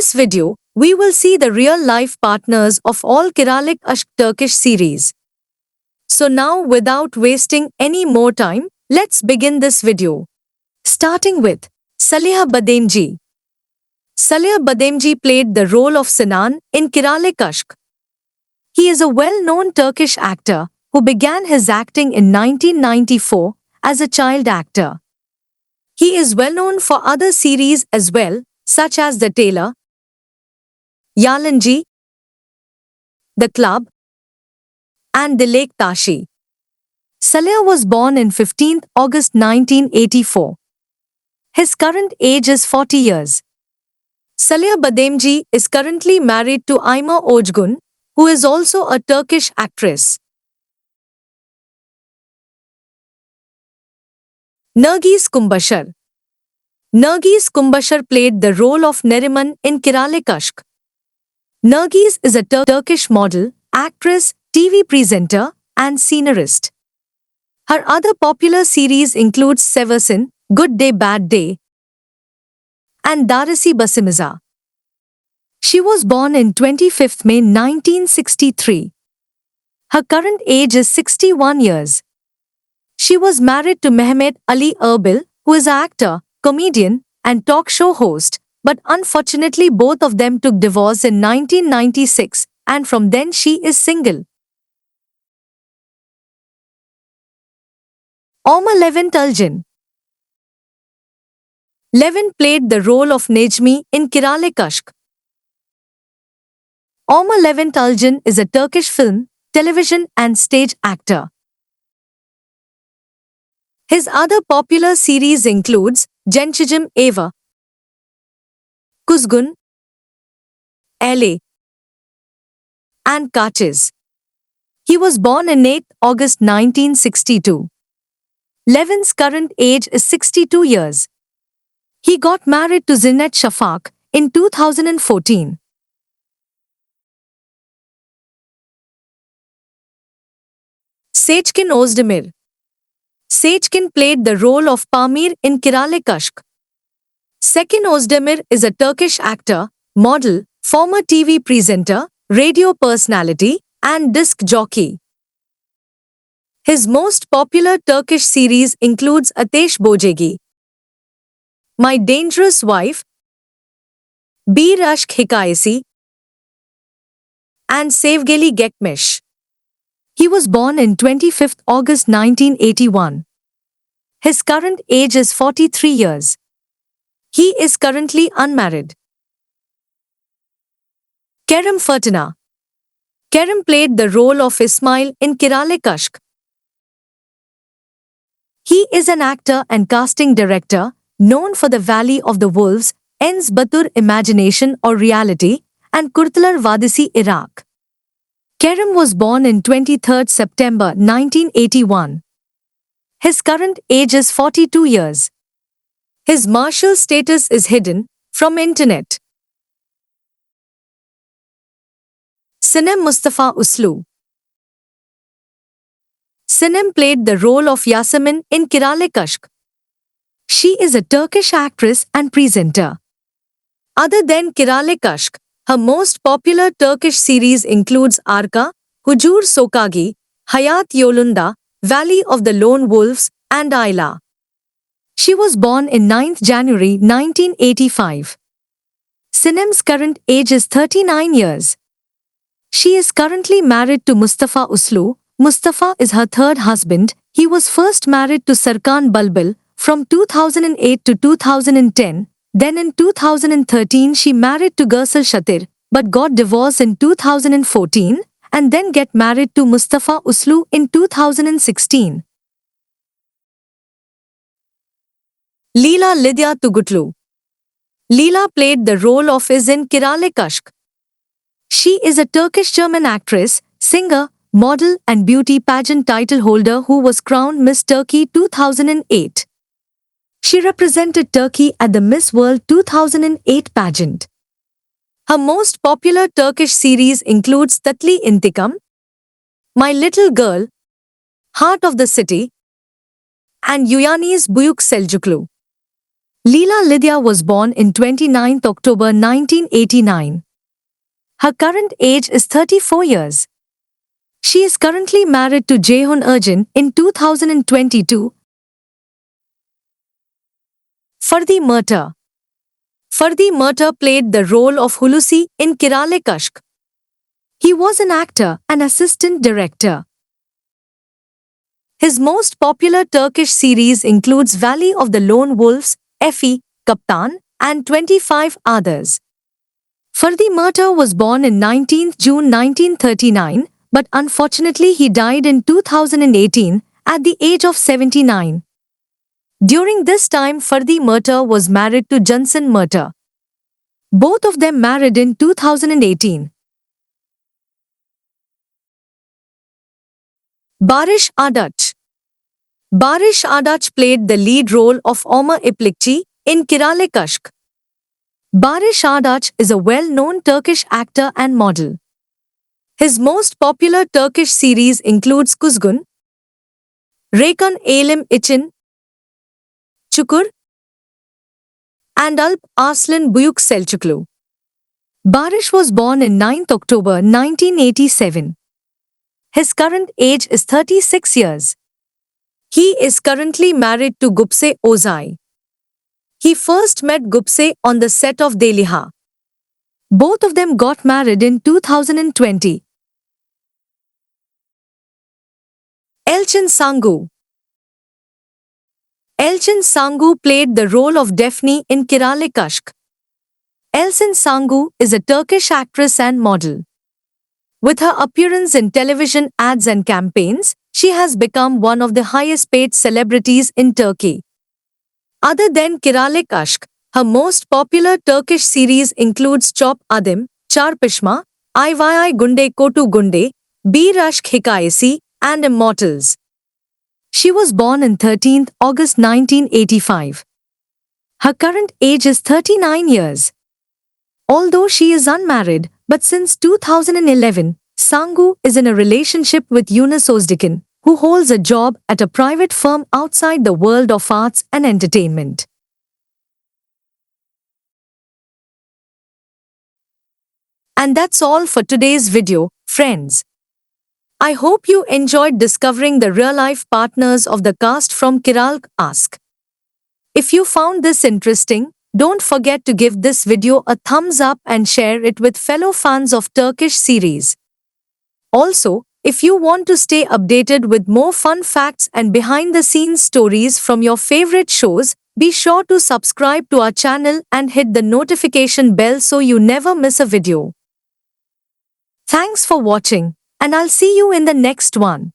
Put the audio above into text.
this video, we will see the real-life partners of all Kiralik Aşk Turkish series. So now, without wasting any more time, let's begin this video. Starting with Saliha Bademci. Saliha Bademci played the role of Sinan in Kiralik Aşk. He is a well-known Turkish actor who began his acting in 1994 as a child actor. He is well known for other series as well, such as The Tailor, Yalancı, The Club, and Dilek Tashi. Saliha was born on 15 August 1984. His current age is 40 years. Saliha Bademci is currently married to Ayma Ojgun, who is also a Turkish actress. Nergis Kumbashar. Nergis Kumbashar played the role of Neriman in Kiralik Aşk. Nergis is a Turkish model, actress, TV presenter, and scenarist. Her other popular series includes Seversin, Good Day Bad Day, and Darisi Basimiza. She was born on 25 May 1963. Her current age is 61 years. She was married to Mehmet Ali Erbil, who is an actor, comedian, and talk show host, but unfortunately both of them took divorce in 1996, and from then she is single. Oma Levent Alcan. Levent played the role of Necmi in Kiralik Aşk. Oma Levent Alcan is a Turkish film, television, and stage actor. His other popular series includes Gençlicim Eva, Kuzgun, LA, and Kaçız. He was born on 8 August 1962. Levent's current age is 62 years. He got married to Zinnet Shafak in 2014. Seçkin Özdemir. Seçkin played the role of Pamir in Kiralik Aşk. Seçkin Özdemir is a Turkish actor, model, former TV presenter, radio personality, and disc jockey. His most popular Turkish series includes Ateş Böceği, My Dangerous Wife, Bir Aşk Hikayesi, and Sevgili Geçmiş. He was born on 25 August 1981. His current age is 43 years. He is currently unmarried. Kerem Fırtına. Kerem played the role of Ismail in Kiralik Aşk. He is an actor and casting director known for The Valley of the Wolves, Ens Batur Imagination or Reality, and Kurtlar Vadisi Iraq. Kerem was born on 23 September 1981. His current age is 42 years. His martial status is hidden from internet. Sinem Mustafa Uslu. Sinem played the role of Yasemin in Kiralik Aşk. She is a Turkish actress and presenter. Other than Kiralik Aşk, her most popular Turkish series includes Arka, Hujur Sokagi, Hayat Yolunda, Valley of the Lone Wolves, and Ayla. She was born in 9 January 1985. Sinem's current age is 39 years. She is currently married to Mustafa Uslu. Mustafa is her third husband. He was first married to Serkan Bulbul from 2008 to 2010. Then in 2013 she married to Gursel Shatir, but got divorced in 2014 and then get married to Mustafa Uslu in 2016. Leela Lidya Tugutlu. Leela played the role of Iz in Kiralik Aşk. She is a Turkish-German actress, singer, model and beauty pageant title holder who was crowned Miss Turkey 2008. She represented Turkey at the Miss World 2008 pageant. Her most popular Turkish series includes Tatlı İntikam, My Little Girl, Heart of the City, and Uyanız Büyük Selçuklu. Leela Lydia was born in 29th October 1989. Her current age is 34 years. She is currently married to Jehun Ergin in 2022. Fardi Mehta. Fardi Mehta played the role of Hulusi in Kirale Kashk. He was an actor and assistant director. His most popular Turkish series includes Valley of the Lone Wolves, Efe, Kaptan, and 25 others. Fardi Mehta was born in 19th June 1939, but unfortunately he died in 2018 at the age of 79. During this time, Fardi Mehta was married to Johnson Mehta. Both of them married in 2018. Barish Adaç. Barish Adaç played the lead role of Ömer İplikçi in Kirale Kashk. Barish Adaç is a well-known Turkish actor and model. His most popular Turkish series includes Kuzgun, Rekan Elim İçin, Çukur, and Alp Arslan Büyük Selçuklu. Barish was born in 9th October 1987. His current age is 36 years. He is currently married to Gupse Ozai. He first met Gupse on the set of Deliha. Both of them got married in 2020. Elçin Sangu. Elçin Sangu played the role of Defne in Kirale Kashk. Elçin Sangu is a Turkish actress and model. With her appearance in television ads and campaigns, she has become one of the highest paid celebrities in Turkey. Other than Kirale Kashk, her most popular Turkish series includes Chop Adım, Çarpışma, İyi Gunde Kötü Gunde, Bir Aşk Hikayesi, and Immortals. She was born on 13th August 1985. Her current age is 39 years. Although she is unmarried, but since 2011, Sangu is in a relationship with Yunus Özdikin, who holds a job at a private firm outside the world of arts and entertainment. And that's all for today's video, friends. I hope you enjoyed discovering the real-life partners of the cast from Kiral Aşk. If you found this interesting, don't forget to give this video a thumbs up and share it with fellow fans of Turkish series. Also, if you want to stay updated with more fun facts and behind-the-scenes stories from your favorite shows, be sure to subscribe to our channel and hit the notification bell so you never miss a video. Thanks for watching, and I'll see you in the next one.